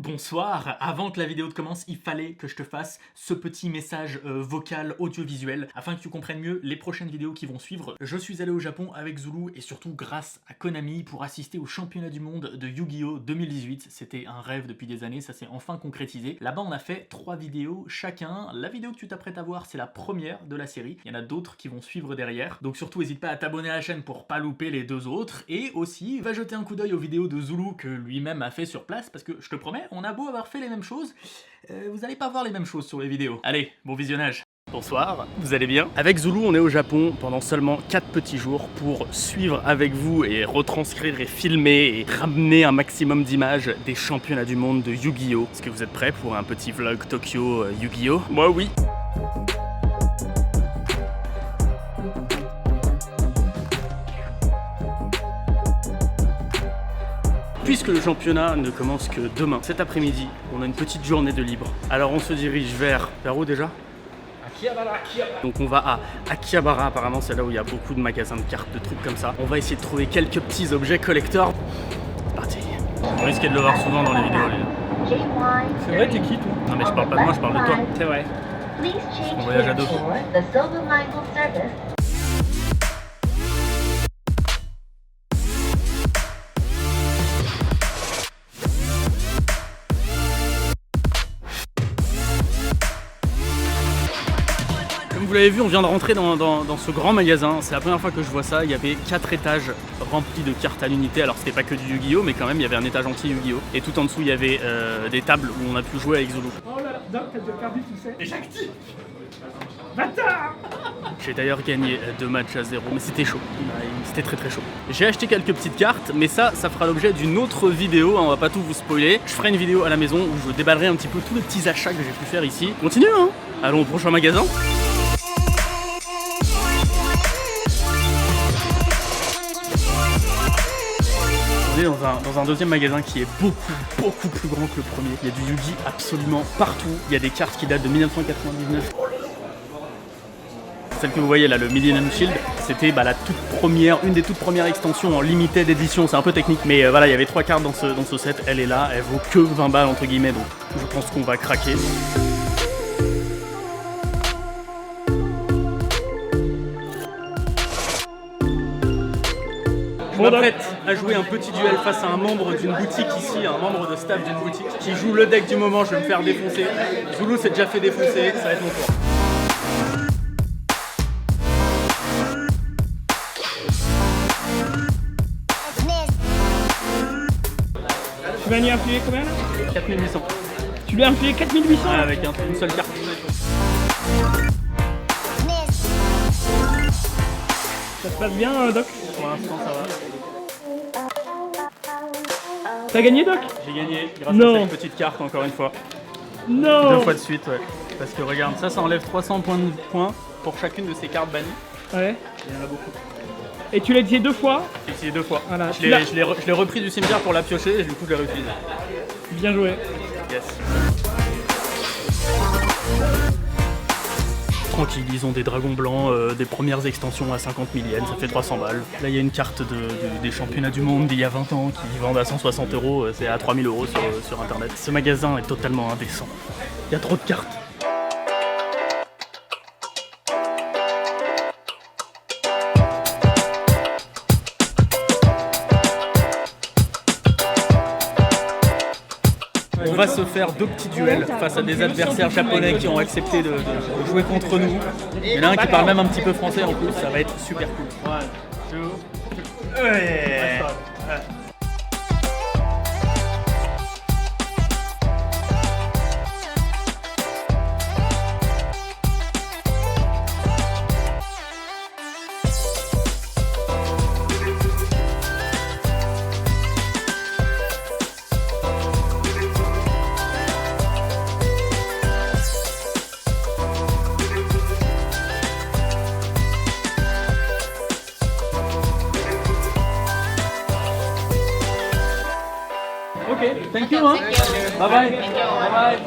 Bonsoir, avant que la vidéo commence, il fallait que je te fasse ce petit message vocal, audiovisuel, afin que tu comprennes mieux les prochaines vidéos qui vont suivre. Je suis allé au Japon avec Zulu et surtout grâce à Konami pour assister au championnat du monde de Yu-Gi-Oh 2018. C'était un rêve depuis des années, ça s'est enfin concrétisé. Là-bas on a fait 3 vidéos chacun. La vidéo que tu t'apprêtes à voir, c'est la première de la série. Il y en a d'autres qui vont suivre derrière. Donc surtout n'hésite pas à t'abonner à la chaîne pour pas louper les deux autres. Et aussi, va jeter un coup d'œil aux vidéos de Zulu que lui-même a fait sur place, parce que je te promets, on a beau avoir fait les mêmes choses, vous n'allez pas voir les mêmes choses sur les vidéos. Allez, bon visionnage. Bonsoir, vous allez bien? Avec Zulu, on est au Japon pendant seulement 4 petits jours pour suivre avec vous et retranscrire et filmer et ramener un maximum d'images des championnats du monde de Yu-Gi-Oh! Est-ce que vous êtes prêts pour un petit vlog Tokyo Yu-Gi-Oh? Moi oui! Puisque le championnat ne commence que demain, cet après-midi, on a une petite journée de libre. Alors on se dirige vers où déjà? Akihabara. Donc on va à Akihabara, apparemment c'est là où il y a beaucoup de magasins de cartes, de trucs comme ça. On va essayer de trouver quelques petits objets collector. C'est parti. On risque de le voir souvent dans les vidéos. C'est vrai, t'es qui toi? Non mais je parle pas de moi, je parle de toi. C'est vrai. On voyage à deux. Vous l'avez vu, on vient de rentrer dans ce grand magasin. C'est la première fois que je vois ça. Il y avait 4 étages remplis de cartes à l'unité. Alors c'était pas que du Yu-Gi-Oh, mais quand même il y avait un étage anti Yu-Gi-Oh. Et tout en dessous il y avait des tables où on a pu jouer avec Zulu. Oh là là, Doc, t'as déjà perdu, tu sais. Et j'active. Bâtard. J'ai d'ailleurs gagné 2 matchs à 0, mais c'était chaud. C'était très chaud. J'ai acheté quelques petites cartes, mais ça fera l'objet d'une autre vidéo. On va pas tout vous spoiler. Je ferai une vidéo à la maison où je déballerai un petit peu tous les petits achats que j'ai pu faire ici. Continue, hein. Allons au prochain magasin. On est dans un deuxième magasin qui est beaucoup plus grand que le premier. Il y a du Yu-Gi absolument partout. Il y a des cartes qui datent de 1999. Celle que vous voyez là, le Millennium Shield, c'était une des toutes premières extensions en limited edition. C'est un peu technique, mais voilà, il y avait 3 cartes dans ce set. Elle est là, elle vaut que 20 balles entre guillemets, donc je pense qu'on va craquer. Je m'apprête à jouer un petit duel face à un membre d'une boutique ici, un membre de staff d'une boutique qui joue le deck du moment. Je vais me faire défoncer. Zulu s'est déjà fait défoncer, ça va être mon tour. Tu vas lui infliger combien là? 4800. Tu lui as infligé 4800? Ouais, avec une seule carte. Ça se passe bien, Doc? Pour l'instant, ça va. T'as gagné, Doc? J'ai gagné grâce à cette petite carte, encore une fois. Non! 2 fois de suite, ouais. Parce que regarde, ça enlève 300 points pour chacune de ces cartes bannies. Ouais. Il y en a beaucoup. Et tu l'as utilisé 2 fois? J'ai essayé 2 fois. Voilà. Je l'ai repris du cimetière pour la piocher et du coup je l'ai réutilisé. Bien joué. Yes. Tranquille, ils ont des dragons blancs, des premières extensions à 50 000 yens, ça fait 300 balles. Là il y a une carte des championnats du monde d'il y a 20 ans qui vendent à 160 €, c'est à 3000 € sur internet. Ce magasin est totalement indécent. Il y a trop de cartes. On va se faire 2 petits duels face à des adversaires japonais qui ont accepté de jouer contre nous. Il y en a un qui parle même un petit peu français en plus, ça va être super cool. 1, 2, ouais. Ok, thank you, hein. Bye bye. Bye bye.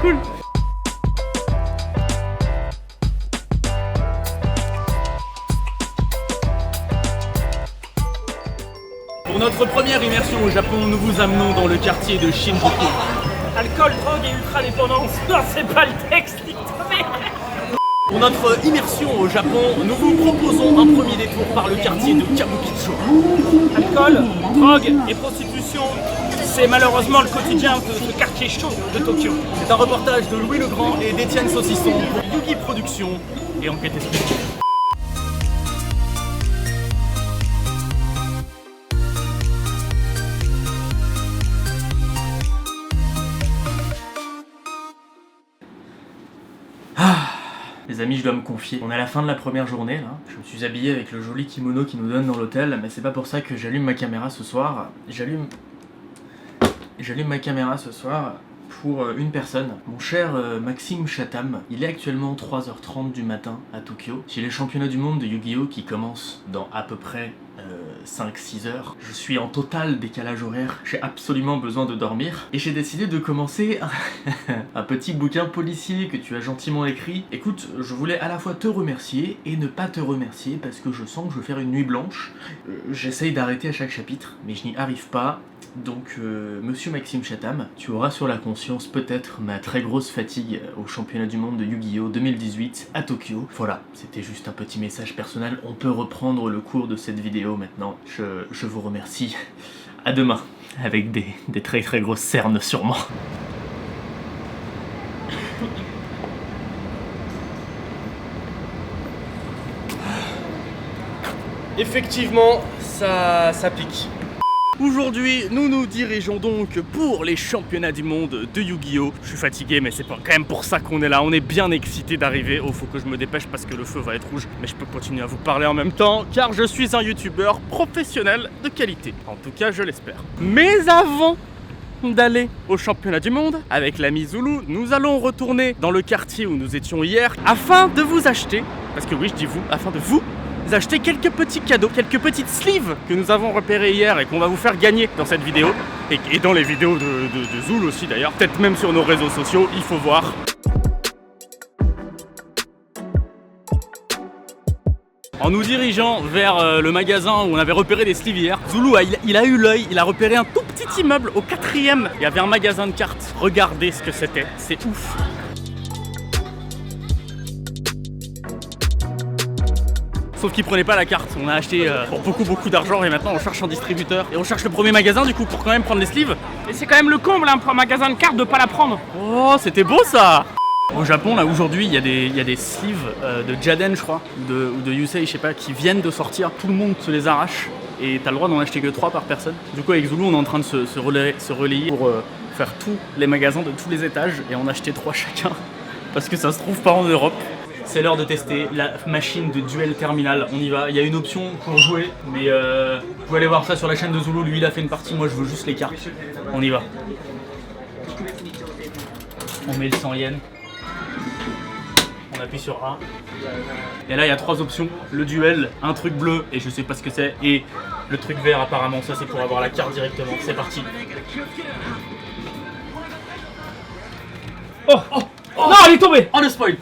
Cool. notre première immersion au Japon, nous vous amenons dans le quartier de Shinjuku. Alcool, drogue et ultra-dépendance. Non, c'est pas le texte, Pour notre immersion au Japon, nous vous proposons un premier détour par le quartier de Kabukicho. Alcool, drogue et prostitution, c'est malheureusement le quotidien de ce quartier chaud de Tokyo. C'est un reportage de Louis Legrand et d'Étienne Saucisson pour Yugi Productions et Enquête Exclusive. Les amis, je dois me confier. On est à la fin de la première journée là. Je me suis habillé avec le joli kimono qu'ils nous donnent dans l'hôtel, mais c'est pas pour ça que j'allume ma caméra ce soir. J'allume ma caméra ce soir pour une personne, mon cher Maxime Chatham. Il est actuellement 3h30 du matin à Tokyo. J'ai les championnats du monde de Yu-Gi-Oh qui commencent dans à peu près 5-6 heures. Je suis en total décalage horaire, j'ai absolument besoin de dormir. Et j'ai décidé de commencer un petit bouquin policier que tu as gentiment écrit. Écoute, je voulais à la fois te remercier et ne pas te remercier parce que je sens que je vais faire une nuit blanche. J'essaye d'arrêter à chaque chapitre, mais je n'y arrive pas. Donc, monsieur Maxime Chatham, tu auras sur la conscience peut-être ma très grosse fatigue au championnat du monde de Yu-Gi-Oh 2018 à Tokyo. Voilà, c'était juste un petit message personnel. On peut reprendre le cours de cette vidéo maintenant. Je vous remercie. À demain, avec des très très grosses cernes sûrement. Effectivement, ça pique. Aujourd'hui, nous nous dirigeons donc pour les championnats du monde de Yu-Gi-Oh! Je suis fatigué, mais c'est quand même pour ça qu'on est là. On est bien excité d'arriver. Oh, faut que je me dépêche parce que le feu va être rouge. Mais je peux continuer à vous parler en même temps, car je suis un youtubeur professionnel de qualité. En tout cas, je l'espère. Mais avant d'aller au championnat du monde avec l'ami Zulu, nous allons retourner dans le quartier où nous étions hier afin de vous acheter, parce que oui, je dis vous, afin de vous acheter quelques petits cadeaux, quelques petites sleeves que nous avons repérées hier et qu'on va vous faire gagner dans cette vidéo et dans les vidéos de Zul aussi d'ailleurs, peut-être même sur nos réseaux sociaux, il faut voir. En nous dirigeant vers le magasin où on avait repéré des sleeves hier, Zulu il a eu l'œil, il a repéré un tout petit immeuble au 4e. Il y avait un magasin de cartes, regardez ce que c'était, c'est ouf. Sauf qu'il prenait pas la carte, on a acheté pour beaucoup d'argent et maintenant on cherche un distributeur. Et on cherche le premier magasin du coup pour quand même prendre les sleeves. Et c'est quand même le comble hein, pour un magasin de cartes de pas la prendre. Oh, c'était beau ça! Au Japon, là aujourd'hui, il y a des sleeves de Jaden, je crois, ou de Yusei, je sais pas, qui viennent de sortir. Tout le monde se les arrache et t'as le droit d'en acheter que 3 par personne. Du coup, avec Zulu, on est en train de se relayer pour faire tous les magasins de tous les étages et en acheter 3 chacun parce que ça se trouve pas en Europe. C'est l'heure de tester la machine de duel terminal. On y va. Il y a une option pour jouer, mais vous pouvez aller voir ça sur la chaîne de Zulu. Lui, il a fait une partie. Moi, je veux juste les cartes. On y va. On met le 100 yens. On appuie sur A. Et là, il y a 3 options. Le duel, un truc bleu, et je sais pas ce que c'est. Et le truc vert, apparemment, ça c'est pour avoir la carte directement. C'est parti. Oh, oh, oh non, elle est tombée. Oh, le spoil.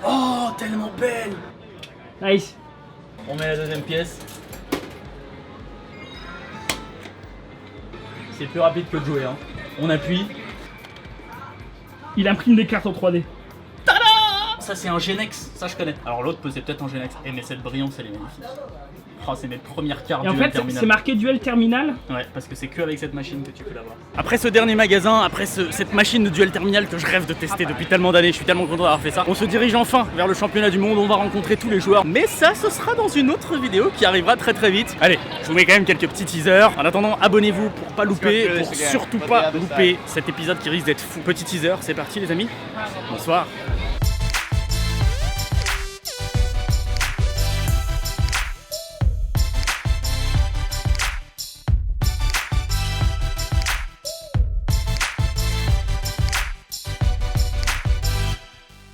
Oh, tellement belle. Nice. On met la deuxième pièce. C'est plus rapide que de jouer, hein. On appuie. Il imprime des cartes en 3D. Tada! Ça c'est un Genex, ça je connais. Alors l'autre c'est peut-être un Genex. Eh mais cette brillance elle est magnifique. Oh, c'est mes premières cartes. Et en fait c'est marqué duel terminal. Ouais, parce que c'est que avec cette machine que tu peux l'avoir. Après ce dernier magasin, après cette machine de duel terminal que je rêve de tester depuis tellement d'années, je suis tellement content d'avoir fait ça. On se dirige enfin vers le championnat du monde, on va rencontrer tous les joueurs. Mais ça, ce sera dans une autre vidéo qui arrivera très très vite. Allez, je vous mets quand même quelques petits teasers. En attendant, abonnez-vous pour pas louper, pour surtout pas louper cet épisode qui risque d'être fou. Petit teaser, c'est parti les amis. Bonsoir.